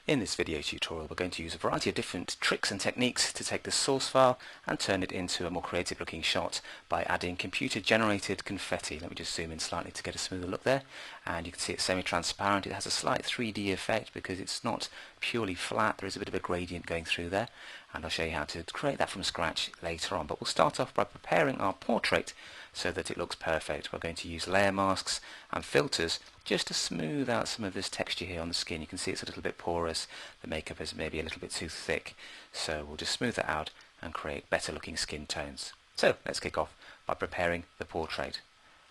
In this video tutorial, we're going to use a variety of different tricks and techniques to take the source file and turn it into a more creative looking shot by adding computer generated confetti. Let me just zoom in slightly to get a smoother look there, and you can see it's semi-transparent. It has a slight 3D effect because it's not purely flat. There is a bit of a gradient going through there, and I'll show you how to create that from scratch later on. But we'll start off by preparing our portrait so that it looks perfect. We're going to use layer masks and filters just to smooth out some of this texture here on the skin. You can see it's a little bit porous. The makeup is maybe a little bit too thick, so we'll just smooth that out and create better looking skin tones. So let's kick off by preparing the portrait.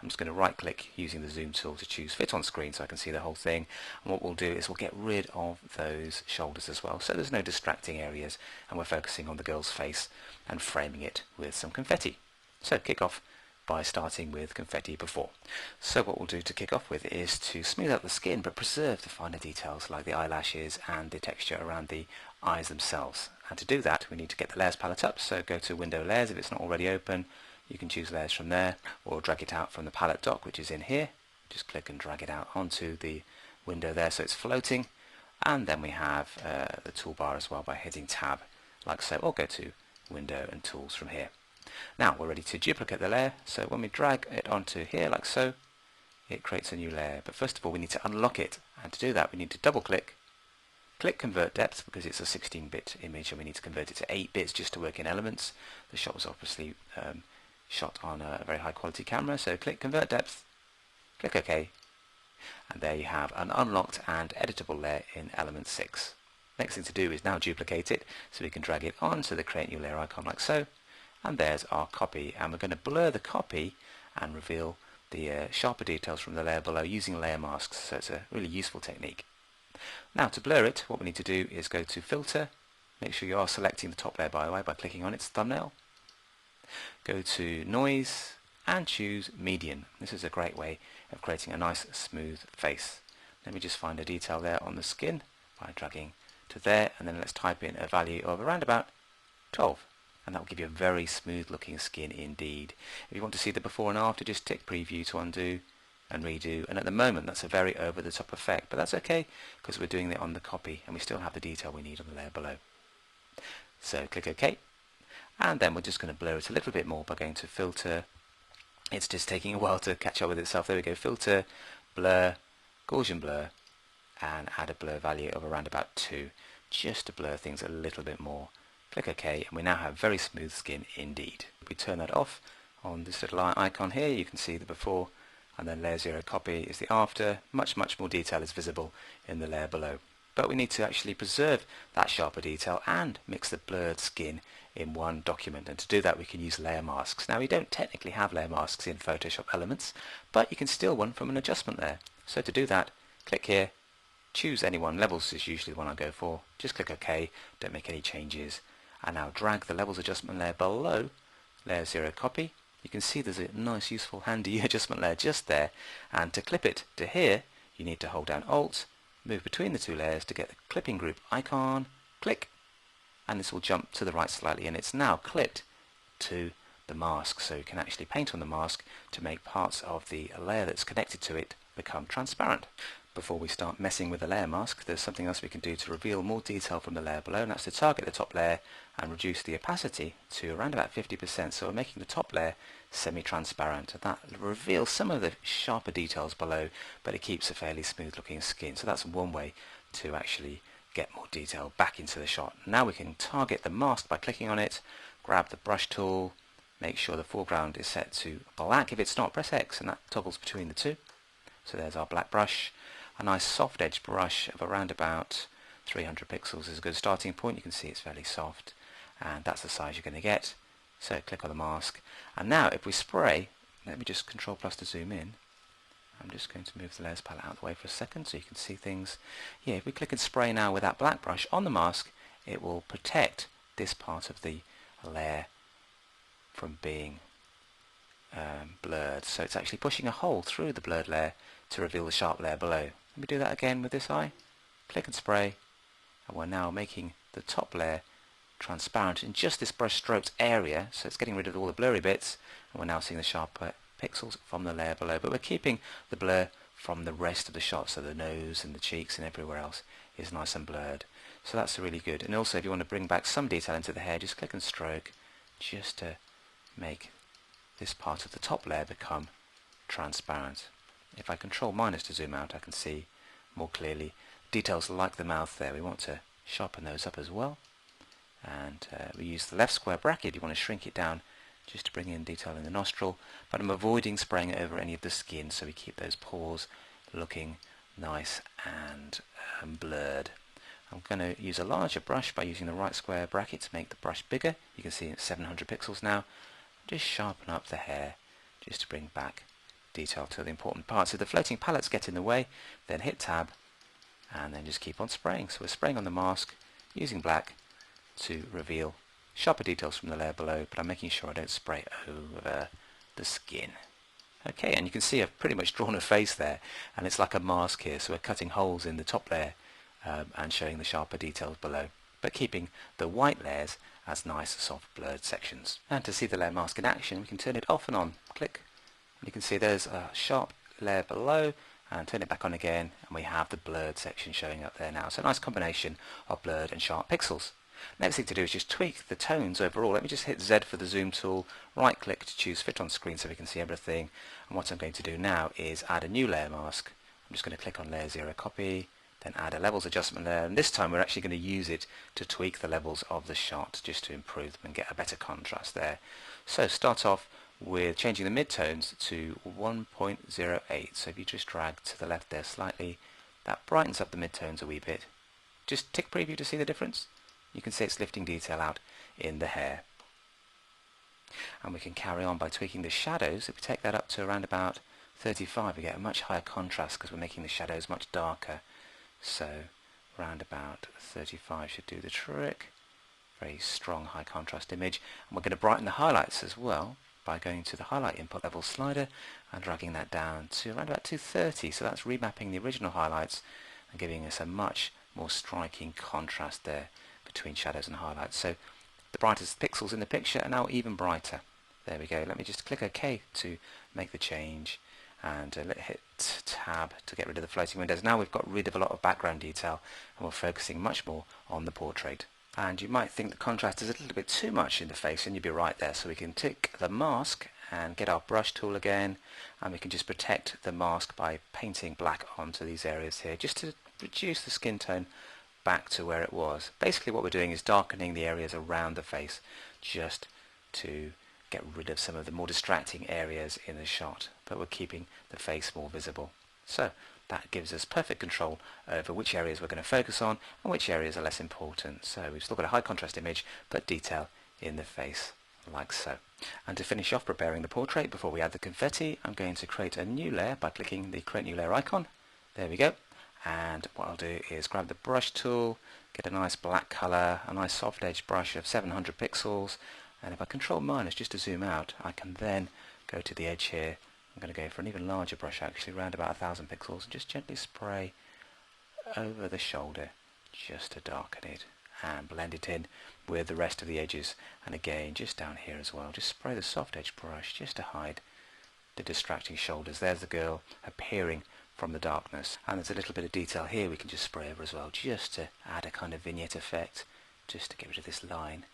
I'm just going to right click using the zoom tool to choose fit on screen so I can see the whole thing, and what we'll do is we'll get rid of those shoulders as well so there's no distracting areas, and we're focusing on the girl's face and framing it with some confetti. So kick off by starting with confetti before. So what we'll do to kick off with is to smooth out the skin but preserve the finer details like the eyelashes and the texture around the eyes themselves. And to do that we need to get the layers palette up, so go to window layers if it's not already open. You can choose layers from there or drag it out from the palette dock which is in here. Just click and drag it out onto the window there so it's floating, and then we have the toolbar as well by hitting tab like so, or go to window and tools from here. Now we're ready to duplicate the layer, so when we drag it onto here like so, it creates a new layer. But first of all we need to unlock it, and to do that we need to double click, click convert depth because it's a 16-bit image and we need to convert it to 8 bits just to work in elements. The shot was obviously shot on a very high quality camera, so click convert depth, click OK, and there you have an unlocked and editable layer in element 6. Next thing to do is now duplicate it, so we can drag it onto the create new layer icon like so. And there's our copy, and we're going to blur the copy and reveal the sharper details from the layer below using layer masks, so it's a really useful technique. Now to blur it, what we need to do is go to filter, make sure you are selecting the top layer by the way by clicking on its thumbnail. Go to noise and choose median. This is a great way of creating a nice smooth face. Let me just find a detail there on the skin by dragging to there, and then let's type in a value of around about 12. And that will give you a very smooth looking skin indeed. If you want to see the before and after, just tick preview to undo and redo, and at the moment that's a very over the top effect, but that's okay because we're doing it on the copy and we still have the detail we need on the layer below. So click OK, and then we're just going to blur it a little bit more by going to filter. It's just taking a while to catch up with itself. There we go, filter, blur, Gaussian blur, and add a blur value of around about 2 just to blur things a little bit more. Click OK, and we now have very smooth skin indeed. If we turn that off on this little icon here, you can see the before, and then layer 0 copy is the after. Much more detail is visible in the layer below. But we need to actually preserve that sharper detail and mix the blurred skin in one document, and to do that we can use layer masks. Now we don't technically have layer masks in Photoshop Elements, but you can steal one from an adjustment layer. So to do that, click here, choose any one. Levels is usually the one I go for. Just click OK, don't make any changes. And now drag the levels adjustment layer below layer 0 copy. You can see there's a nice useful handy adjustment layer just there, and to clip it to here you need to hold down Alt, move between the two layers to get the clipping group icon, click, and this will jump to the right slightly, and it's now clipped to the mask, so you can actually paint on the mask to make parts of the layer that's connected to it become transparent. Before we start messing with the layer mask, there's something else we can do to reveal more detail from the layer below, and that's to target the top layer and reduce the opacity to around about 50%, so we're making the top layer semi-transparent. That reveals some of the sharper details below, but it keeps a fairly smooth looking skin, so that's one way to actually get more detail back into the shot. Now we can target the mask by clicking on it, grab the brush tool, make sure the foreground is set to black. If it's not, press X and that toggles between the two. So there's our black brush. A nice soft edge brush of around about 300 pixels is a good starting point. You can see it's fairly soft, and that's the size you're going to get. So click on the mask, and now if we spray, let me just Control plus to zoom in. I'm just going to move the layers palette out of the way for a second so you can see things. Yeah, if we click and spray now with that black brush on the mask, it will protect this part of the layer from being blurred. So it's actually pushing a hole through the blurred layer to reveal the sharp layer below. Let me do that again with this eye. Click and spray, and we're now making the top layer transparent in just this brush stroked area, so it's getting rid of all the blurry bits, and we're now seeing the sharper pixels from the layer below, but we're keeping the blur from the rest of the shot, so the nose and the cheeks and everywhere else is nice and blurred. So that's really good. And also if you want to bring back some detail into the hair, just click and stroke just to make this part of the top layer become transparent. If I control minus to zoom out, I can see more clearly details like the mouth there. We want to sharpen those up as well. And we use the left square bracket. You want to shrink it down just to bring in detail in the nostril, but I'm avoiding spraying it over any of the skin, so we keep those pores looking nice and blurred. I'm going to use a larger brush by using the right square bracket to make the brush bigger. You can see it's 700 pixels now. Just sharpen up the hair just to bring back detail to the important parts. If the floating palettes get in the way, then hit tab and then just keep on spraying. So we're spraying on the mask using black to reveal sharper details from the layer below, but I'm making sure I don't spray over the skin. Okay, and you can see I've pretty much drawn a face there, and it's like a mask here, so we're cutting holes in the top layer and showing the sharper details below, but keeping the white layers as nice soft blurred sections. And to see the layer mask in action, we can turn it off and on. Click, and you can see there's a sharp layer below, and turn it back on again, and we have the blurred section showing up there now. So a nice combination of blurred and sharp pixels. Next thing to do is just tweak the tones overall. Let me just hit Z for the zoom tool, right click to choose fit on screen so we can see everything. And what I'm going to do now is add a new layer mask. I'm just going to click on layer 0, copy, then add a levels adjustment layer, and this time we're actually going to use it to tweak the levels of the shot just to improve them and get a better contrast there. So start off with changing the midtones to 1.08. So if you just drag to the left there slightly, that brightens up the midtones a wee bit. Just tick preview to see the difference. You can see it's lifting detail out in the hair. And we can carry on by tweaking the shadows. If we take that up to around about 35, we get a much higher contrast because we're making the shadows much darker. So around about 35 should do the trick. Very strong high contrast image. And we're going to brighten the highlights as well by going to the highlight input level slider and dragging that down to around about 230. So that's remapping the original highlights and giving us a much more striking contrast there between shadows and highlights. So the brightest pixels in the picture are now even brighter. There we go. Let me just click OK to make the change, and hit tab to get rid of the floating windows. Now we've got rid of a lot of background detail and we're focusing much more on the portrait. And you might think the contrast is a little bit too much in the face, and you'd be right there. So we can tick the mask and get our brush tool again, and we can just protect the mask by painting black onto these areas here just to reduce the skin tone back to where it was. Basically what we're doing is darkening the areas around the face just to get rid of some of the more distracting areas in the shot, but we're keeping the face more visible. So that gives us perfect control over which areas we're going to focus on and which areas are less important. So we've still got a high contrast image, but detail in the face like so. And to finish off preparing the portrait before we add the confetti, I'm going to create a new layer by clicking the create new layer icon. There we go. And what I'll do is grab the brush tool, get a nice black color, a nice soft edge brush of 700 pixels, and if I control minus just to zoom out, I can then go to the edge here. I'm going to go for an even larger brush actually, around about 1000 pixels, and just gently spray over the shoulder just to darken it and blend it in with the rest of the edges. And again, just down here as well, just spray the soft edge brush just to hide the distracting shoulders. There's the girl appearing from the darkness, and there's a little bit of detail here we can just spray over as well, just to add a kind of vignette effect, just to get rid of this line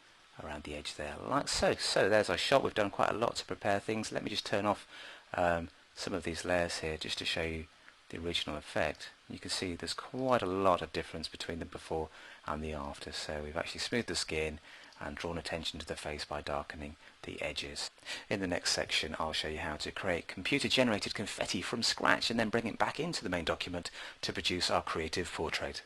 around the edge there, like so. So there's our shot. We've done quite a lot to prepare things. Let me just turn off some of these layers here just to show you the original effect. You can see there's quite a lot of difference between the before and the after. So we've actually smoothed the skin and drawn attention to the face by darkening the edges. In the next section I'll show you how to create computer generated confetti from scratch and then bring it back into the main document to produce our creative portrait.